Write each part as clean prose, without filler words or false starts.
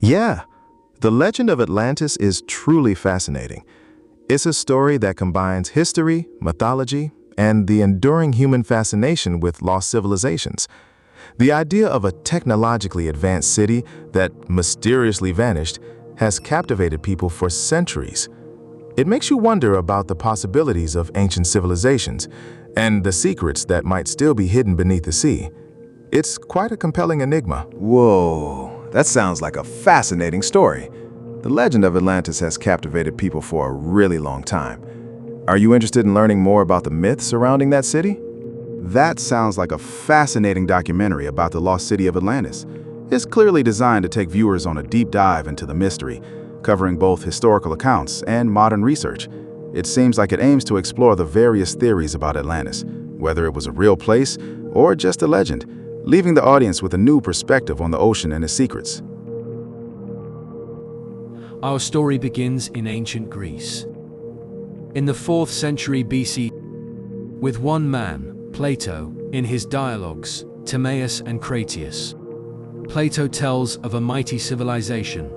Yeah, the legend of Atlantis is truly fascinating. It's a story that combines history, mythology, and the enduring human fascination with lost civilizations. The idea of a technologically advanced city that mysteriously vanished has captivated people for centuries. It makes you wonder about the possibilities of ancient civilizations and the secrets that might still be hidden beneath the sea. It's quite a compelling enigma. Whoa, that sounds like a fascinating story. The legend of Atlantis has captivated people for a really long time. Are you interested in learning more about the myths surrounding that city? That sounds like a fascinating documentary about the Lost City of Atlantis. It's clearly designed to take viewers on a deep dive into the mystery, covering both historical accounts and modern research. It seems like it aims to explore the various theories about Atlantis, whether it was a real place or just a legend, leaving the audience with a new perspective on the ocean and its secrets. Our story begins in ancient Greece. In the 4th century BC, with one man, Plato, in his dialogues, Timaeus and Critias. Plato tells of a mighty civilization,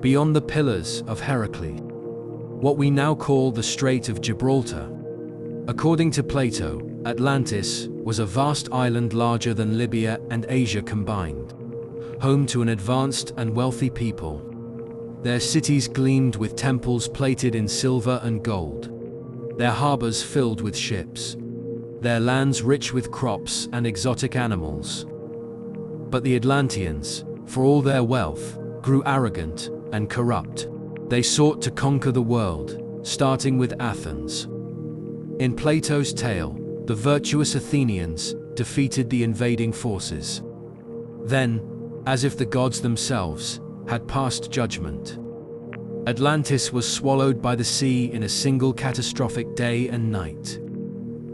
beyond the pillars of Heracles, what we now call the Strait of Gibraltar. According to Plato, Atlantis was a vast island larger than Libya and Asia combined, home to an advanced and wealthy people. Their cities gleamed with temples plated in silver and gold, their harbors filled with ships, their lands rich with crops and exotic animals. But the Atlanteans, for all their wealth, grew arrogant and corrupt. They sought to conquer the world, starting with Athens. In Plato's tale, the virtuous Athenians defeated the invading forces. Then, as if the gods themselves had passed judgment, Atlantis was swallowed by the sea in a single catastrophic day and night.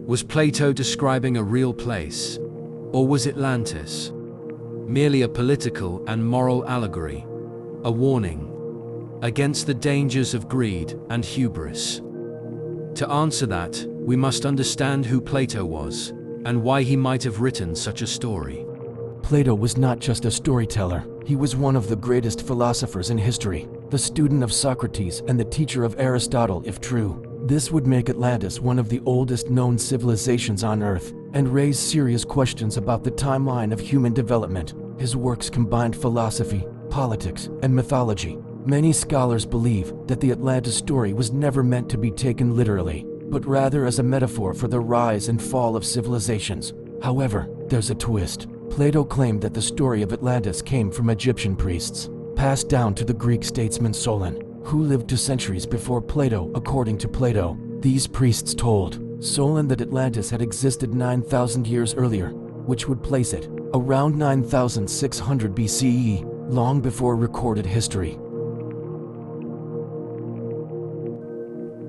Was Plato describing a real place, or was Atlantis merely a political and moral allegory, a warning against the dangers of greed and hubris? To answer that, we must understand who Plato was and why he might have written such a story. Plato was not just a storyteller. He was one of the greatest philosophers in history, the student of Socrates and the teacher of Aristotle, if true. This would make Atlantis one of the oldest known civilizations on Earth and raise serious questions about the timeline of human development. His works combined philosophy, politics, and mythology. Many scholars believe that the Atlantis story was never meant to be taken literally, but rather as a metaphor for the rise and fall of civilizations. However, there's a twist. Plato claimed that the story of Atlantis came from Egyptian priests, passed down to the Greek statesman Solon, who lived 2 centuries before Plato. According to Plato, these priests told Solon that Atlantis had existed 9,000 years earlier, which would place it around 9,600 BCE, long before recorded history.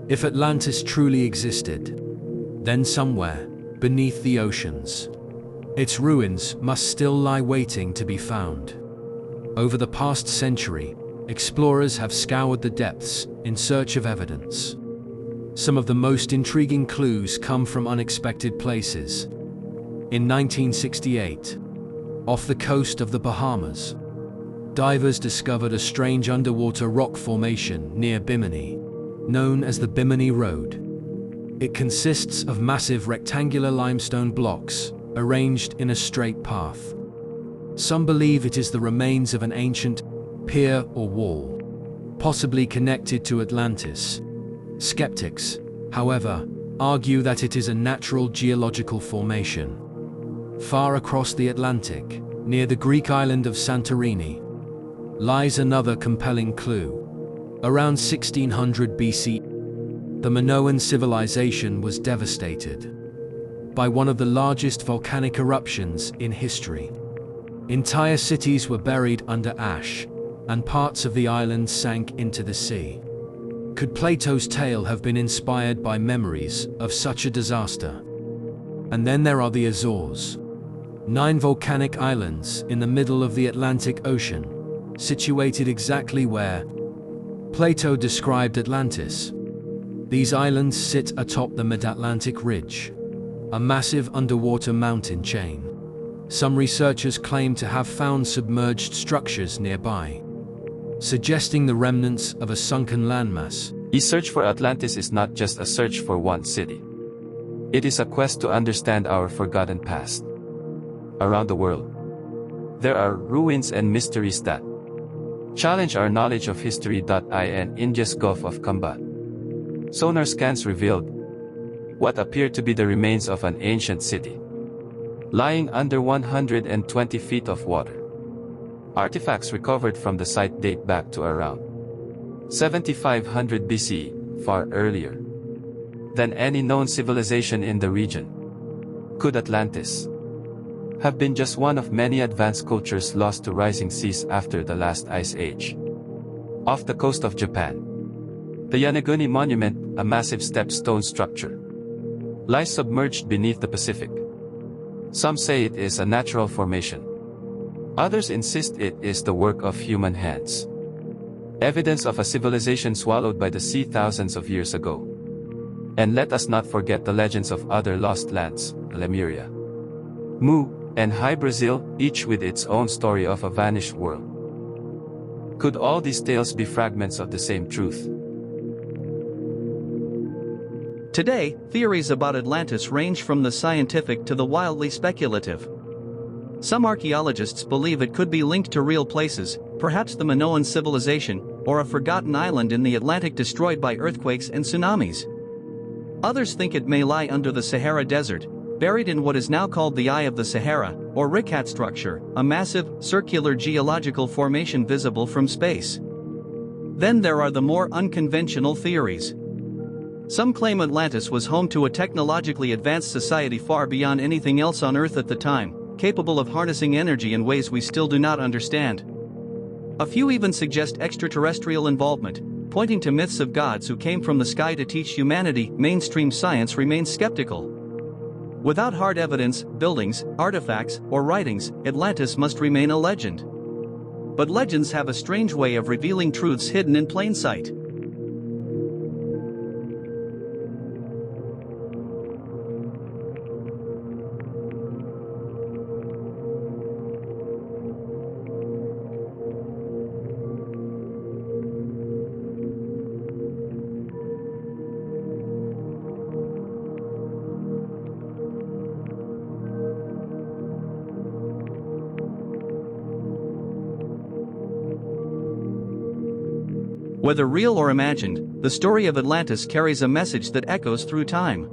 If Atlantis truly existed, then somewhere beneath the oceans, its ruins must still lie waiting to be found. Over the past century, explorers have scoured the depths in search of evidence. Some of the most intriguing clues come from unexpected places. In 1968, off the coast of the Bahamas, divers discovered a strange underwater rock formation near Bimini, known as the Bimini Road. It consists of massive rectangular limestone blocks arranged in a straight path. Some believe it is the remains of an ancient pier or wall, possibly connected to Atlantis. Skeptics, however, argue that it is a natural geological formation. Far across the Atlantic, near the Greek island of Santorini, lies another compelling clue. Around 1600 BC, the Minoan civilization was devastated by one of the largest volcanic eruptions in history. Entire cities were buried under ash, and parts of the island sank into the sea. Could Plato's tale have been inspired by memories of such a disaster? And then there are the Azores, 9 volcanic islands in the middle of the Atlantic Ocean, situated exactly where Plato described Atlantis. These islands sit atop the Mid-Atlantic Ridge, a massive underwater mountain chain. Some researchers claim to have found submerged structures nearby, suggesting the remnants of a sunken landmass. The search for Atlantis is not just a search for one city. It is a quest to understand our forgotten past. Around the world, there are ruins and mysteries that challenge our knowledge of history. In India's Gulf of Combat, sonar scans revealed what appeared to be the remains of an ancient city, lying under 120 feet of water. Artifacts recovered from the site date back to around 7500 BC, far earlier than any known civilization in the region. Could Atlantis have been just one of many advanced cultures lost to rising seas after the last ice age? Off the coast of Japan, the Yonaguni Monument, a massive stepped stone structure, lies submerged beneath the Pacific. Some say it is a natural formation. Others insist it is the work of human hands. Evidence of a civilization swallowed by the sea thousands of years ago. And let us not forget the legends of other lost lands, Lemuria, Mu, and High Brazil, each with its own story of a vanished world. Could all these tales be fragments of the same truth? Today, theories about Atlantis range from the scientific to the wildly speculative. Some archaeologists believe it could be linked to real places, perhaps the Minoan civilization, or a forgotten island in the Atlantic destroyed by earthquakes and tsunamis. Others think it may lie under the Sahara Desert, buried in what is now called the Eye of the Sahara, or Rikat structure, a massive, circular geological formation visible from space. Then there are the more unconventional theories. Some claim Atlantis was home to a technologically advanced society far beyond anything else on Earth at the time, capable of harnessing energy in ways we still do not understand. A few even suggest extraterrestrial involvement, pointing to myths of gods who came from the sky to teach humanity. Mainstream science remains skeptical. Without hard evidence, buildings, artifacts, or writings, Atlantis must remain a legend. But legends have a strange way of revealing truths hidden in plain sight. Whether real or imagined, the story of Atlantis carries a message that echoes through time.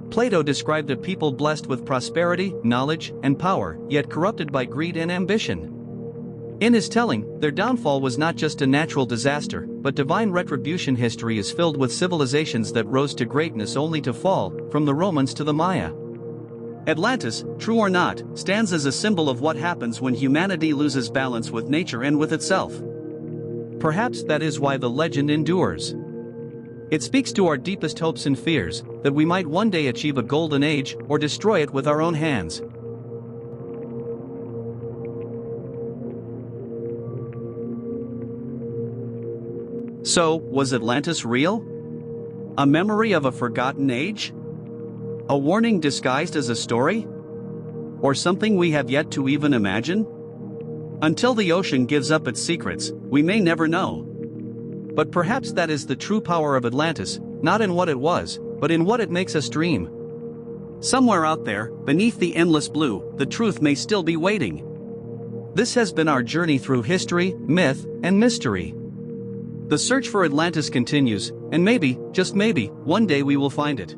Plato described a people blessed with prosperity, knowledge, and power, yet corrupted by greed and ambition. In his telling, their downfall was not just a natural disaster, but divine retribution. History is filled with civilizations that rose to greatness only to fall, from the Romans to the Maya. Atlantis, true or not, stands as a symbol of what happens when humanity loses balance with nature and with itself. Perhaps that is why the legend endures. It speaks to our deepest hopes and fears, that we might one day achieve a golden age, or destroy it with our own hands. So, was Atlantis real? A memory of a forgotten age? A warning disguised as a story? Or something we have yet to even imagine? Until the ocean gives up its secrets, we may never know. But perhaps that is the true power of Atlantis, not in what it was, but in what it makes us dream. Somewhere out there, beneath the endless blue, the truth may still be waiting. This has been our journey through history, myth, and mystery. The search for Atlantis continues, and maybe, just maybe, one day we will find it.